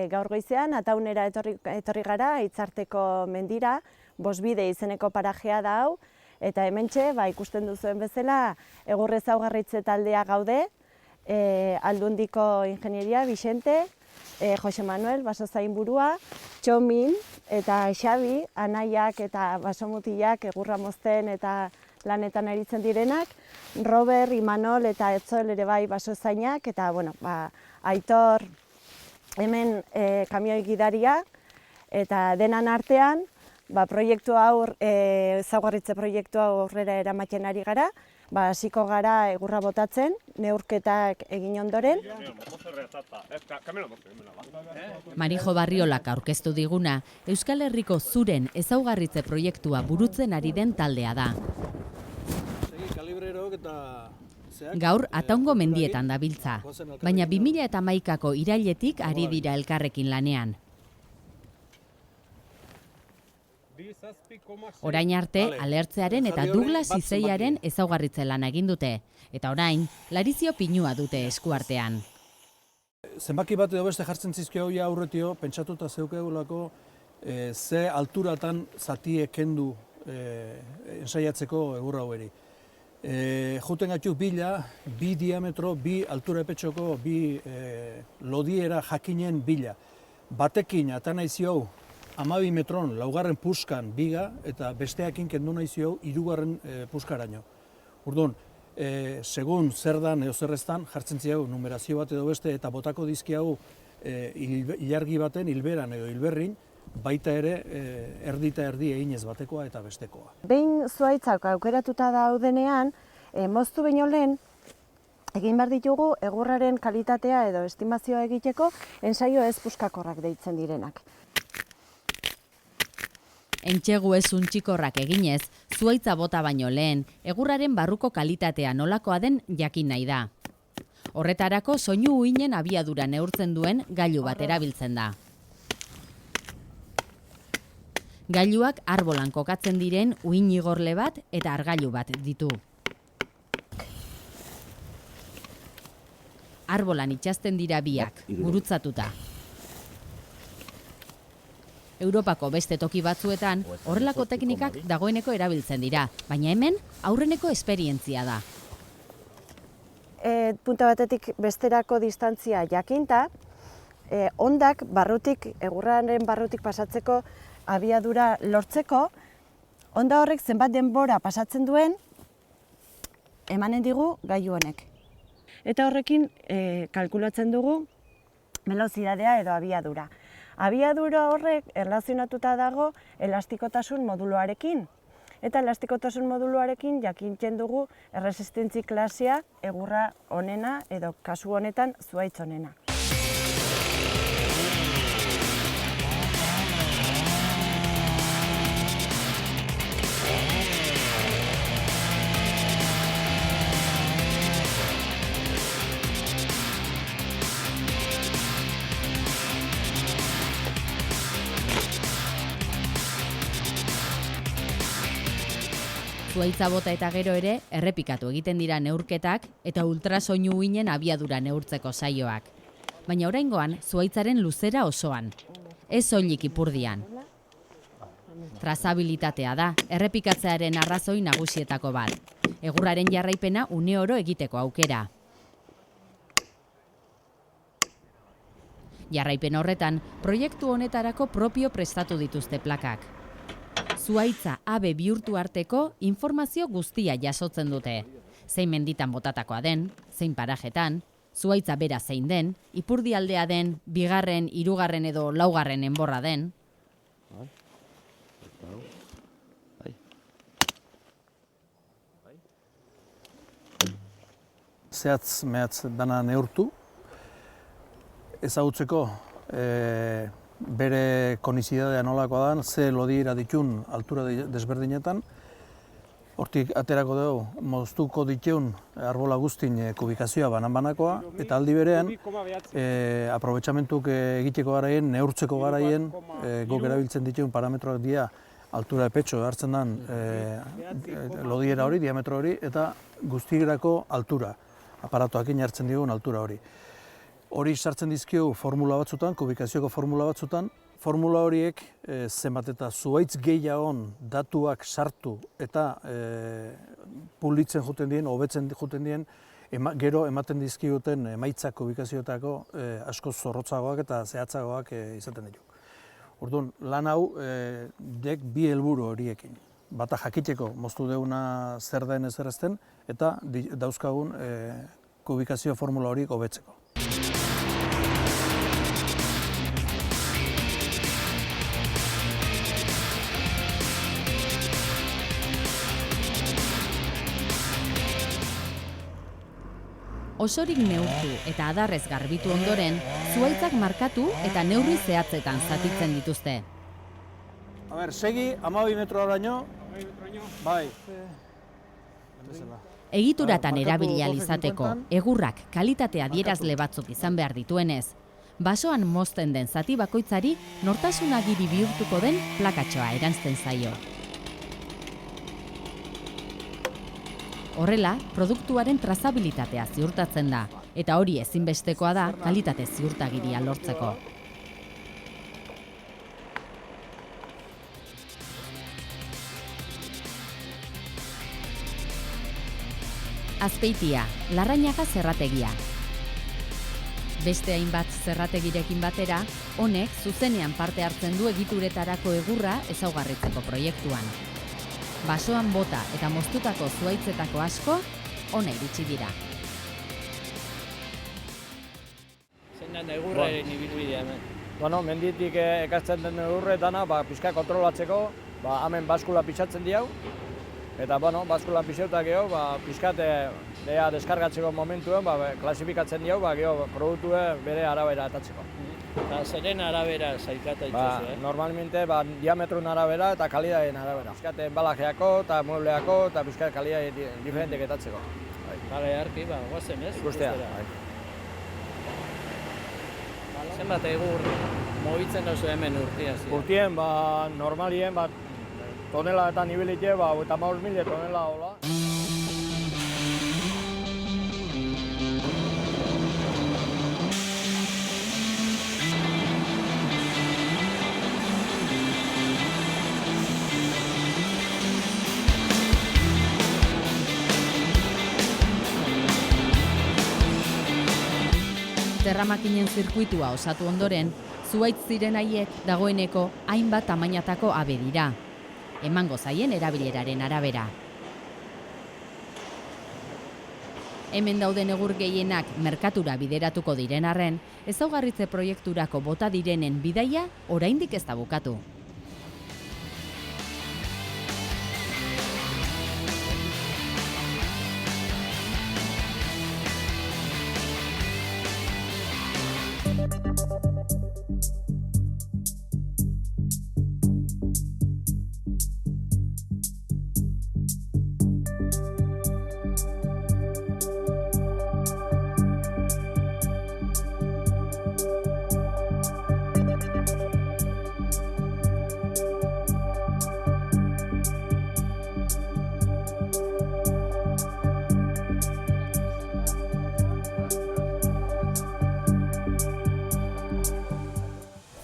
gaur goizean Ataunera etorri gara, Itzarteko mendira, Bosbide izeneko parajea da hau, eta hementxe ikusten duzuen bezala egur ezaugarritze taldea gaude, Aldundiko Ingenieria, Bixente, Jose Manuel, basozainburua, Txomin eta Xabi, anaiak eta basomutilak egurra mozten eta lanetan aritzen direnak, Robert, Imanol eta Etzoel ere bai basozainak, eta Aitor hemen kamioi gidaria, eta denan artean proiektu hau, ezaugarritze proiektu hau aurrera eramaten ari gara, hasiko gara egurra botatzen, neurketak egin ondoren. Marijo Barriolak aurkeztu diguna, Euskal Herriko zuren ezaugarritze proiektua burutzen ari den taldea da. Gaur Ataungo mendietan dabiltza, baina 2011ko irailetik ari dira elkarrekin lanean. Orain arte, Alertzearen eta Douglas Izeiaren ezaugarritze lana egin dute, eta orain, Larizio Pinua dute eskuartean. Zenbaki bat edo beste jartzen zizkio ja aurretio, pentsatuta zeukeulako ze alturatan zatie kendu ensaiatzeko egurra haueri. Juten gaitu bila, bi diametro, bi altura epetxoko, bi lodiera jakinen bila. Batekin ata naizio 12 metron laugarren puskan biga, eta besteakin kendu naizio 3. Puskaraino. Orduan, segun zer dan edo zerreztan jartzen ziago numerazio bat edo beste eta botako dizkiago ilargi baten hilberan edo hilberrin, baita ere erdi eta erdi eginez batekoa eta bestekoa. Behin zuhaitzak aukeratuta daudenean, moztu baino lehen, egin behar ditugu egurraren kalitatea edo estimazioa egiteko ensaio ez puskakorrak deitzen direnak. Entxegu ez untxikorrak eginez, zuhaitza bota baino lehen, egurraren barruko kalitatea nolakoa den jakin nahi da. Horretarako soinu uhinen abiadura neurtzen duen gailu bat erabiltzen da. Gailuak arbolan kokatzen diren uhin igorle bat eta argailu bat ditu. Arbolan itxasten dira biak, gurutzatuta. Europako beste toki batzuetan horrelako teknikak dagoeneko erabiltzen dira, baina hemen aurreneko esperientzia da. Punta batetik besterako distantzia jakinta, ondak egurraren barrutik pasatzeko abiadura lortzeko, onda horrek zenbat denbora pasatzen duen emanen digu gailu honek. Eta horrekin kalkulatzen dugu velozidadea edo abiadura. Abiadura horrek erlazionatuta dago elastikotasun moduluarekin. Eta elastikotasun moduluarekin jakintzen dugu erresistentzi klasea egurra honena edo kasu honetan zuhaitz honena. Zuhaitza bota eta gero ere, errepikatu egiten dira neurketak eta ultrasoinu uhinen abiadura neurtzeko saioak. Baina oraingoan, zuhaitzaren luzera osoan. Ez soilik ipurdian. Trazabilitatea da, errepikatzearen arrazoi nagusietako bat. Egurraren jarraipena une oro egiteko aukera. Jarraipen horretan, proiektu honetarako propio prestatu dituzte plakak. Zuhaitza abe bihurtu arteko informazio guztia jasotzen dute. Zein menditan botatakoa den, zein parajetan, zuhaitza bera zein den, ipurdialdea den, 2., 3. edo 4. enborra den. Zehatz mehatz dana neurtu, ezagutzeko bere konizidadea nolakoa da, ze lodiera ditun altura desberdinetan. Hortik aterako dugu, moztuko ditun arbola guztin kubikazioa banan-banakoa, eta aldi berean, aprobetxamentuk egiteko garaien, neurtzeko garaien, gok erabiltzen ditun parametroak dira altura epetxo hartzen den lodiera hori, diametro hori, eta guztirako altura, aparatuakin hartzen digun altura hori. Hori sartzen dizkio formula batzutan, kubikazioko formula batzutan. Formula horiek zenbat eta zuhaitz gehiagon datuak sartu eta pulitzen juten dien, hobetzen juten dien, gero ematen dizkiguten emaitzak kubikazioetako asko zorrotzagoak eta zehatzagoak izaten ditu. Orduan, lan hau dek bi helburu horiekin. Bata jakiteko moztu deuna zer den ezer ezten, eta dauzkagun kubikazio formula horiek hobetzeko. Osorik neurtu eta adarrez garbitu ondoren, zuhaitzak markatu eta neurri zehatzetan zatitzen dituzte. Segi, 12 metroraino. Bai. Egituratan erabili ahal izateko, egurrak kalitate adierazle batzuk izan behar dituenez, basoan mozten den zati bakoitzari nortasunagiri bihurtuko den plakatxoa eranzten zaio. Horrela, produktuaren trazabilitatea ziurtatzen da, eta hori ezinbestekoa da kalitate ziurtagiria lortzeko. Azpeitia, Larrañaga zerrategia. Beste hainbat zerrategirekin batera, honek zuzenean parte hartzen du egituretarako egurra ezaugarritzeko proiektuan. Basoan bota eta moztutako zuhaitzetako asko, hona iritsi dira. Zein da egurraren ibilbidea hemen? Bueno, menditik ekartzen den egurretana, pixka kontrolatzeko, hemen baskula pixatzen diau, eta baskula pixautak geho, pixkat deskargatzeko momentuen, klasifikatzen diau, geho produktue bere arabera atatzeko. Eta zeren arabera sailkata itxozu, Normalmente diametrun arabera eta kalidaden arabera. Pixkat embalajeako eta muebleako eta pixkat kalidade diferentek etatzeko. Bale, harki, guazen ez? Ikustea. Zenbat egur mobitzen dauzu hemen urtia? Urtien, normalien, tonela eta nibilite, 55.000 tonela hola. Zerramakinen zirkuitua osatu ondoren, zuhaitz ziren haiek dagoeneko hainbat tamainatako abe dira, emango zaien erabileraren arabera. Hemen dauden egur gehienak merkatura bideratuko diren arren, ezaugarritze proiekturako bota direnen bidaia oraindik ez da bukatu.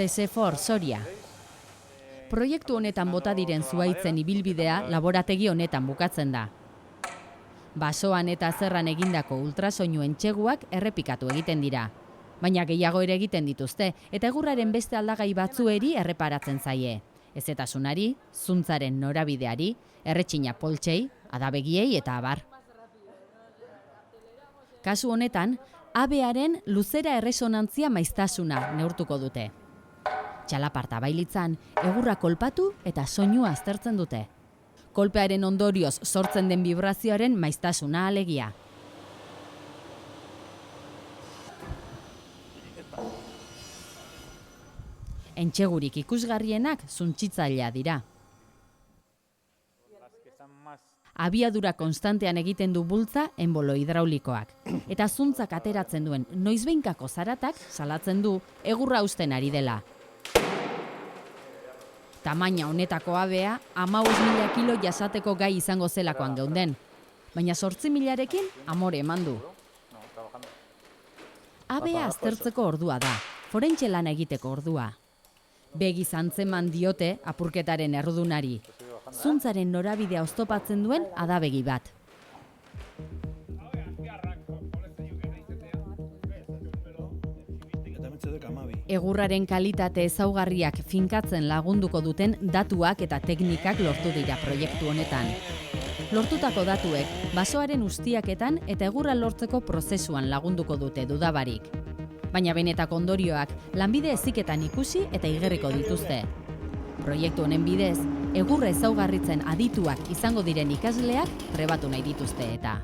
CSFOR Soria. Proiektu honetan bota diren zuhaitzen ibilbidea laborategi honetan bukatzen da. Basoan eta zerran egindako ultrasoinuen txeguak errepikatu egiten dira. Baina gehiago ere egiten dituzte eta egurraren beste aldagai batzueri erreparatzen zaie. Ezetasunari, zuntzaren norabideari, erretxina poltsei, adabegiei eta abar. Kasu honetan, abearen luzera erresonantzia maiztasuna neurtuko dute. Txalaparta bailitzan, egurra kolpatu eta soinua aztertzen dute. Kolpearen ondorioz sortzen den vibrazioaren maiztasuna alegia. Entxegurik ikusgarrienak zuntxitzailea dira. Abiadura konstantean egiten du bultza enbolo hidraulikoak. Eta zuntzak ateratzen duen noizbeinkako zaratak salatzen du egurra uzten ari dela. Tamaina honetako abea 15.000 kilo jasateko gai izango zelakoan geunden. Baina 8.000-rekin amore eman du. abea aztertzeko ordua da, forentxe lana egiteko ordua. Begiz antzeman diote apurketaren errudunari, zuntzaren norabidea oztopatzen duen adabegi bat. Egurraren kalitate ezaugarriak finkatzen lagunduko duten datuak eta teknikak lortu dira proiektu honetan. Lortutako datuek basoaren ustiaketan eta egurra lortzeko prozesuan lagunduko dute dudabarik. Baina benetako ondorioak lanbide heziketan ikusi eta igerriko dituzte. Proiektu honen bidez, egurra ezaugarritzen adituak izango diren ikasleak trebatu nahi dituzte eta.